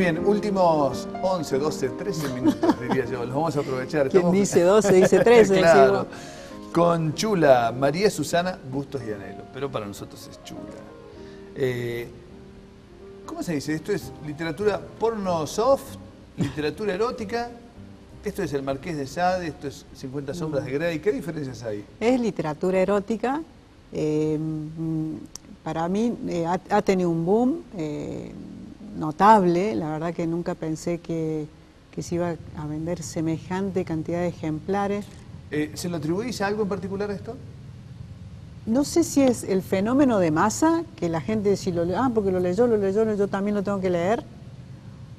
bien, últimos 11, 12, 13 minutos, diría yo. Los vamos a aprovechar. ¿Quién dice 12, dice 13? Claro. Con Chula, María Susana Bustos y Anhelo, pero para nosotros es Chula. ¿Cómo se dice? ¿Esto es literatura porno soft? ¿Literatura erótica? ¿Esto es El Marqués de Sade? ¿Esto es 50 sombras de Grey? ¿Qué diferencias hay? Es literatura erótica. Para mí ha tenido un boom notable. La verdad que nunca pensé que se iba a vender semejante cantidad de ejemplares. ¿Se lo atribuís a algo en particular a esto? No sé si es el fenómeno de masa, que la gente si lo lee, porque lo leyó, yo también lo tengo que leer,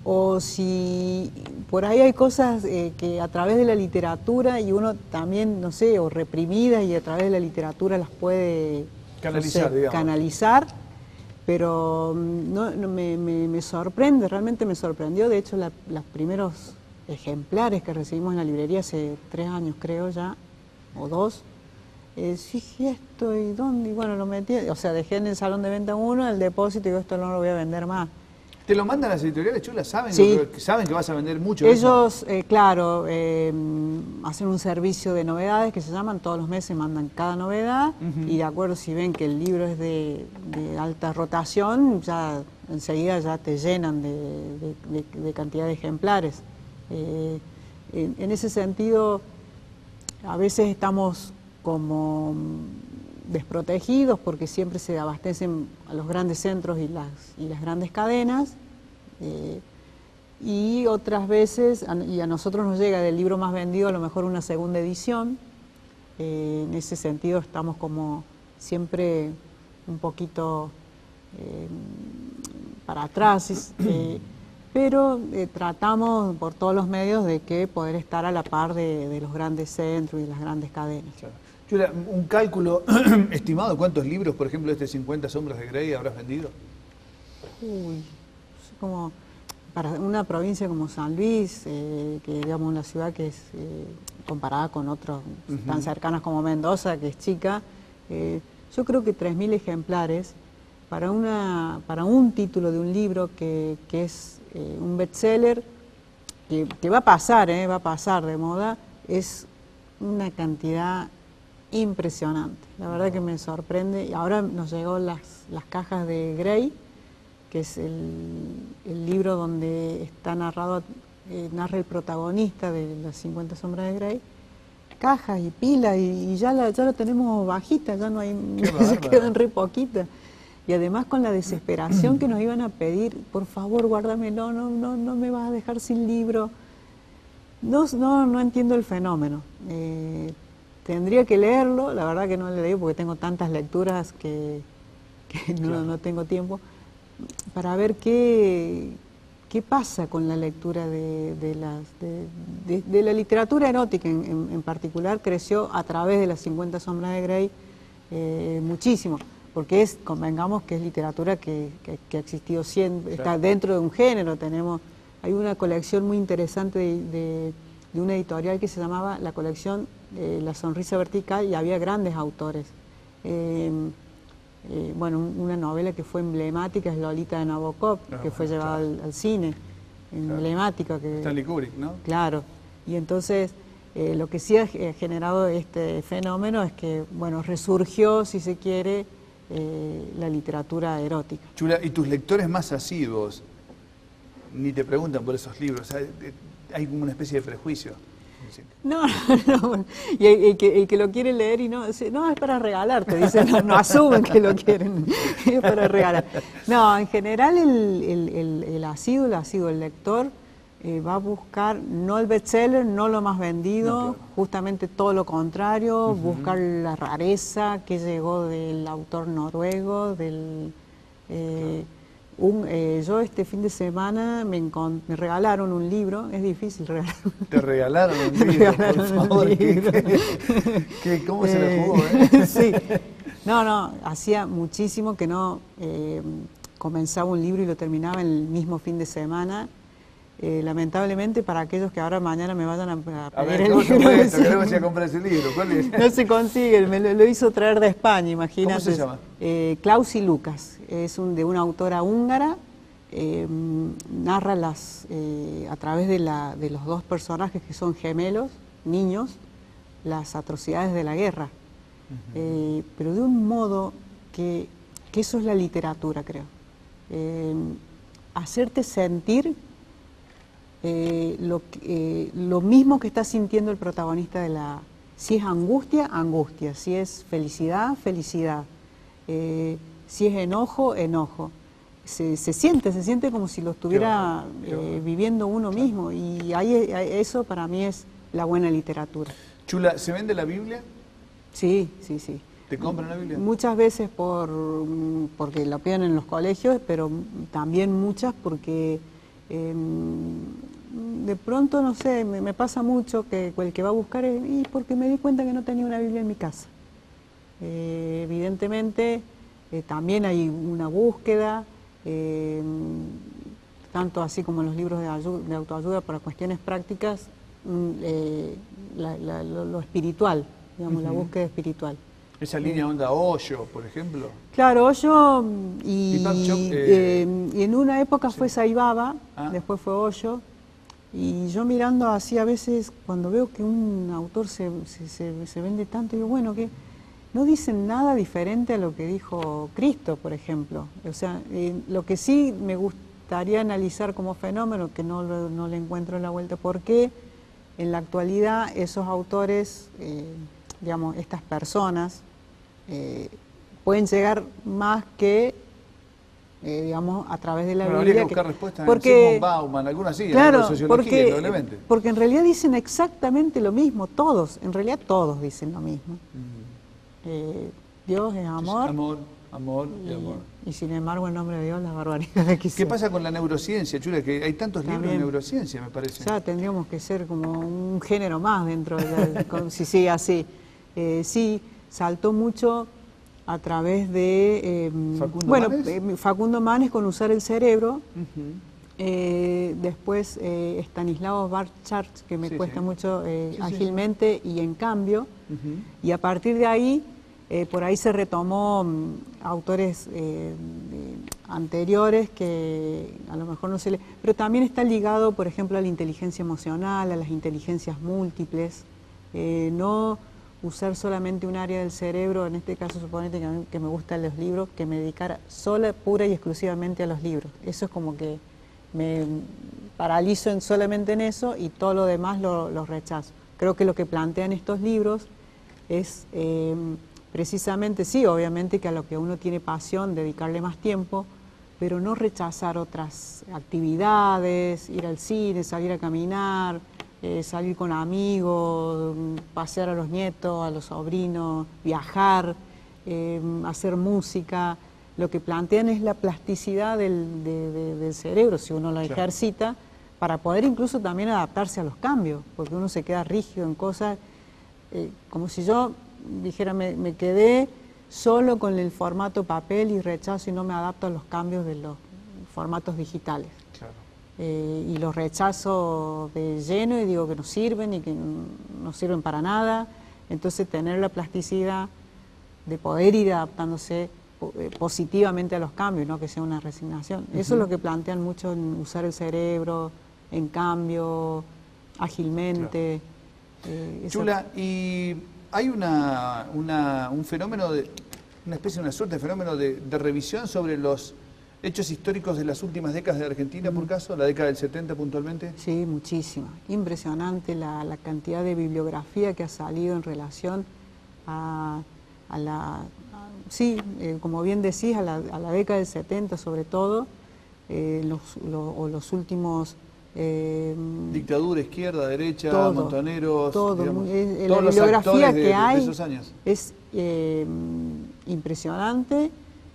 o si por ahí hay cosas que a través de la literatura y uno también, no sé, o reprimidas y a través de la literatura las puede canalizar, digamos. Canalizar, pero me sorprende, realmente me sorprendió. De hecho, los primeros ejemplares que recibimos en la librería hace 3 años creo ya, o 2, dije esto y dónde, y bueno, lo metí, o sea, dejé en el salón de venta uno, el depósito, y digo, esto no lo voy a vender más. ¿Te lo mandan las editoriales, Chula? ¿Saben, sí. ¿Saben que vas a vender mucho? Ellos, claro, hacen un servicio de novedades que se llaman, todos los meses mandan cada novedad, y de acuerdo si ven que el libro es de alta rotación, ya enseguida ya te llenan de cantidad de ejemplares. En ese sentido, a veces estamos como desprotegidos porque siempre se abastecen a los grandes centros y las grandes cadenas, y otras veces, y a nosotros nos llega del libro más vendido a lo mejor una segunda edición. En ese sentido estamos como siempre un poquito para atrás, pero tratamos por todos los medios de que poder estar a la par de los grandes centros y de las grandes cadenas. Claro. Chula, un cálculo estimado, ¿cuántos libros, por ejemplo, de este 50 sombras de Grey habrás vendido? Uy, como para una provincia como San Luis, que digamos una ciudad que es comparada con otros tan cercanas como Mendoza, que es chica, yo creo que 3.000 ejemplares para un título de un libro que es un bestseller, que va a pasar de moda, es una cantidad impresionante. La verdad que me sorprende. Y ahora nos llegó las cajas de Grey, que es el libro donde está narra el protagonista de las 50 sombras de Grey. Cajas y pilas, y ya la tenemos bajita, ya no hay, se quedan re poquitas. Y además con la desesperación que nos iban a pedir, por favor, guárdamelo, no me vas a dejar sin libro. No entiendo el fenómeno. Tendría que leerlo, la verdad que no lo leí porque tengo tantas lecturas que no tengo tiempo, para ver qué pasa con la lectura de la literatura erótica en particular. Creció a través de las 50 sombras de Grey muchísimo, porque convengamos que es literatura que ha existido siempre, está dentro de un género. Hay una colección muy interesante de una editorial que se llamaba la colección La Sonrisa Vertical, y había grandes autores. Bueno, una novela que fue emblemática es Lolita de Nabokov, que fue llevada al cine, emblemática. Stanley Kubrick, ¿no? Claro, y entonces lo que sí ha generado este fenómeno es que, bueno, resurgió, si se quiere, la literatura erótica. Chula, ¿y tus lectores más asiduos ni te preguntan por esos libros? Hay como una especie de prejuicio. No, y el que lo quiere leer y no es para regalar, te dicen, no asumen que lo quieren, es para regalar. No, en general el asiduo, el lector, va a buscar no el bestseller, no lo más vendido, no, claro, justamente todo lo contrario, buscar la rareza que llegó del autor noruego, yo este fin de semana me regalaron un libro, es difícil regalar. ¿Te regalaron un libro, por favor? ¿Cómo se le jugó? Sí, no, hacía muchísimo que no comenzaba un libro y lo terminaba en el mismo fin de semana. Lamentablemente, para aquellos que ahora mañana me vayan a pedir el libro, queremos ir a comprar ese libro. ¿Cuál es? No se consigue, me lo hizo traer de España, imagínate. ¿Cómo se llama? Klaus y Lucas, es de una autora húngara, narra a través de los dos personajes que son gemelos, niños, las atrocidades de la guerra. Pero de un modo que eso es la literatura, creo. Hacerte sentir lo mismo que está sintiendo el protagonista si es angustia, angustia, si es felicidad, felicidad, si es enojo, enojo. Se siente como si lo estuviera viviendo uno mismo, y eso para mí es la buena literatura. Chula, ¿se vende la Biblia? Sí. ¿Te compran la Biblia? Muchas veces porque la piden en los colegios, pero también muchas porque de pronto, no sé, me pasa mucho que el que va a buscar y porque me di cuenta que no tenía una Biblia en mi casa. Evidentemente también hay una búsqueda, tanto así como en los libros de autoayuda para cuestiones prácticas, lo espiritual, digamos, la búsqueda espiritual. Esa línea onda Hoyo, por ejemplo. Claro, Hoyo y en una época fue Saibaba, después fue Hoyo, y yo mirando así a veces cuando veo que un autor se vende tanto, digo, bueno, que no dicen nada diferente a lo que dijo Cristo, por ejemplo. O sea, lo que sí me gustaría analizar como fenómeno, que no le encuentro la vuelta, ¿por qué en la actualidad esos autores, digamos, estas personas, pueden llegar más que, digamos, a través de la Biblia? Habría que buscar respuestas porque, en Sigmund Bauman, algunas sí, claro, de sociología, probablemente. porque en realidad dicen exactamente lo mismo, todos, en realidad todos dicen lo mismo. Dios es amor. Amor y amor. Y sin embargo, en nombre de Dios, las barbaridades que ¿Qué pasa con la neurociencia, Chula? Que hay tantos También, libros de neurociencia, me parece. Ya tendríamos que ser como un género más dentro de si sigue así. Sí, saltó mucho a través de Facundo Manes con Usar el cerebro. Después Stanislao Bartschart, que me cuesta mucho ágilmente y en cambio. Y a partir de ahí, por ahí se retomó autores anteriores que a lo mejor no se le... Pero también está ligado, por ejemplo, a la inteligencia emocional, a las inteligencias múltiples. No usar solamente un área del cerebro, en este caso suponete que me gustan los libros, que me dedicara pura y exclusivamente a los libros. Eso es como que me paralizo solamente en eso y todo lo demás lo rechazo. Creo que lo que plantean estos libros es precisamente, sí, obviamente que a lo que uno tiene pasión, dedicarle más tiempo, pero no rechazar otras actividades, ir al cine, salir a caminar, salir con amigos, pasear a los nietos, a los sobrinos, viajar, hacer música. Lo que plantean es la plasticidad del cerebro, si uno lo ejercita, para poder incluso también adaptarse a los cambios, porque uno se queda rígido en cosas, como si yo dijera, me quedé solo con el formato papel y rechazo y no me adapto a los cambios de los formatos digitales. Claro. Y los rechazo de lleno y digo que no sirven y que no sirven para nada. Entonces tener la plasticidad de poder ir adaptándose positivamente a los cambios, no que sea una resignación. Eso es lo que plantean mucho en Usar el cerebro, en cambio, ágilmente. Chula, y hay un fenómeno, una suerte de fenómeno de revisión sobre los hechos históricos de las últimas décadas de Argentina, por caso, la década del 70 puntualmente. Sí, muchísima. Impresionante la cantidad de bibliografía que ha salido en relación como bien decís, a la década del 70 sobre todo, los últimos... Dictadura, izquierda, derecha, todo, montoneros, todo, digamos, la todos los bibliografía actores que hay de esos años. Es impresionante.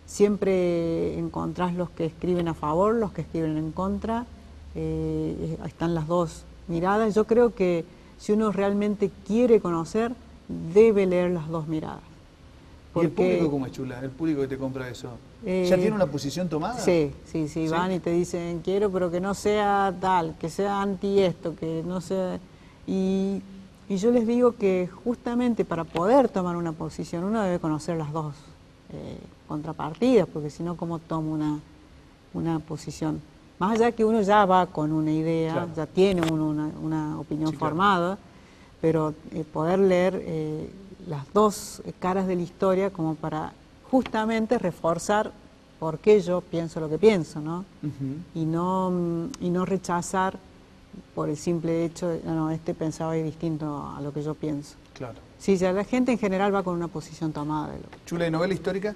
Siempre encontrás los que escriben a favor, los que escriben en contra. Están las dos miradas. Yo creo que si uno realmente quiere conocer, debe leer las dos miradas. ¿Y el público cómo es, Chula? ¿El público que te compra eso? ¿Ya tiene una posición tomada? Sí, van y te dicen, quiero, pero que no sea tal, que sea anti esto, que no sea... Y yo les digo que justamente para poder tomar una posición, uno debe conocer las dos contrapartidas, porque si no, ¿cómo tomo una posición. Más allá que uno ya va con una idea, Claro. ya tiene uno una opinión Sí, claro. formada, pero poder leer las dos caras de la historia como para justamente reforzar por qué yo pienso lo que pienso, ¿no? Y no rechazar por el simple hecho de, no, este pensaba distinto a lo que yo pienso. Claro. Sí, ya la gente en general va con una posición tomada de lo que... Chula, ¿y novela histórica?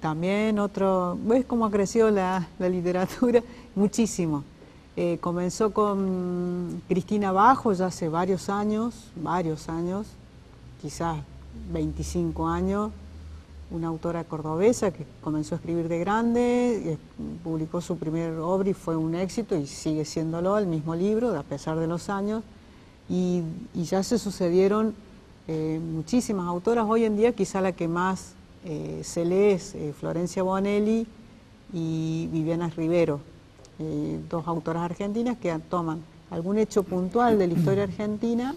También otro, ¿ves cómo ha crecido la literatura? Muchísimo. Comenzó con Cristina Bajo ya hace varios años, quizás 25 años, una autora cordobesa que comenzó a escribir de grande, publicó su primer obra y fue un éxito y sigue siéndolo, el mismo libro, a pesar de los años, y ya se sucedieron muchísimas autoras. Hoy en día quizá la que más se lee es Florencia Bonelli y Viviana Rivero, dos autoras argentinas que toman algún hecho puntual de la historia argentina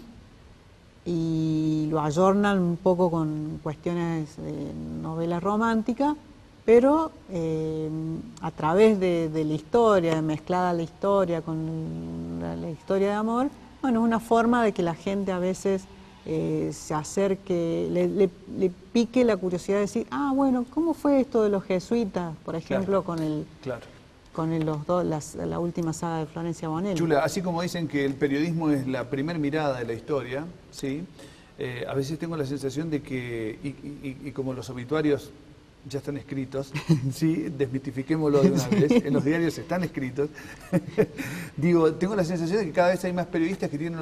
y lo ayornan un poco con cuestiones de novela romántica, pero a través de la historia, mezclada la historia con la historia de amor, bueno, es una forma de que la gente a veces se acerque, le pique la curiosidad de decir, ah, bueno, ¿cómo fue esto de los jesuitas, por ejemplo, Claro. con la última saga de Florencia Bonelli? Chula, así como dicen que el periodismo es la primer mirada de la historia, ¿sí? A veces tengo la sensación de que, y como los obituarios ya están escritos, ¿sí? Desmitifiquémoslo de una vez, en los diarios están escritos, digo, tengo la sensación de que cada vez hay más periodistas que tienen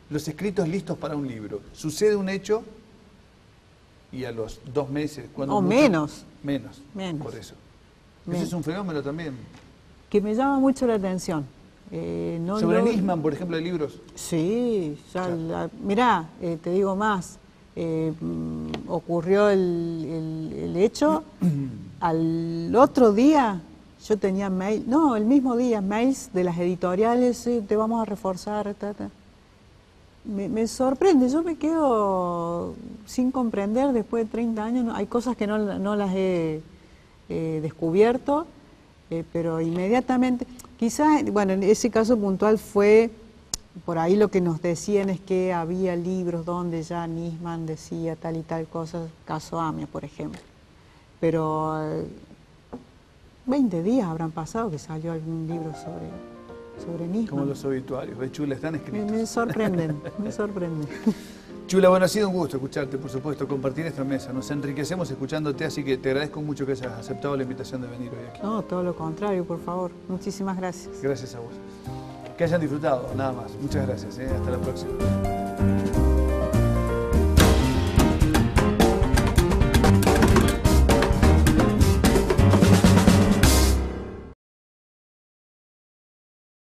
los escritos listos para un libro. Sucede un hecho y a los 2 meses... O menos. Menos, por eso. Ese es un fenómeno también. Que me llama mucho la atención. Sobre Nisman, por ejemplo, de libros. Sí, ya Claro. mirá, te digo más, ocurrió el hecho, al otro día yo tenía mail, no, el mismo día, mails de las editoriales, te vamos a reforzar, Me sorprende, yo me quedo sin comprender después de 30 años, hay cosas que no las he descubierto, pero inmediatamente, quizás, bueno, en ese caso puntual fue, por ahí lo que nos decían es que había libros donde ya Nisman decía tal y tal cosa, caso Amia, por ejemplo, pero 20 días habrán pasado que salió algún libro sobre Nisman. Como los obituarios, ¿ves, Chula? Están escritos. Me sorprenden, me sorprenden. Chula, bueno, ha sido un gusto escucharte, por supuesto, compartir esta mesa. Nos enriquecemos escuchándote, así que te agradezco mucho que hayas aceptado la invitación de venir hoy aquí. No, todo lo contrario, por favor. Muchísimas gracias. Gracias a vos. Que hayan disfrutado, nada más. Muchas gracias, hasta la próxima.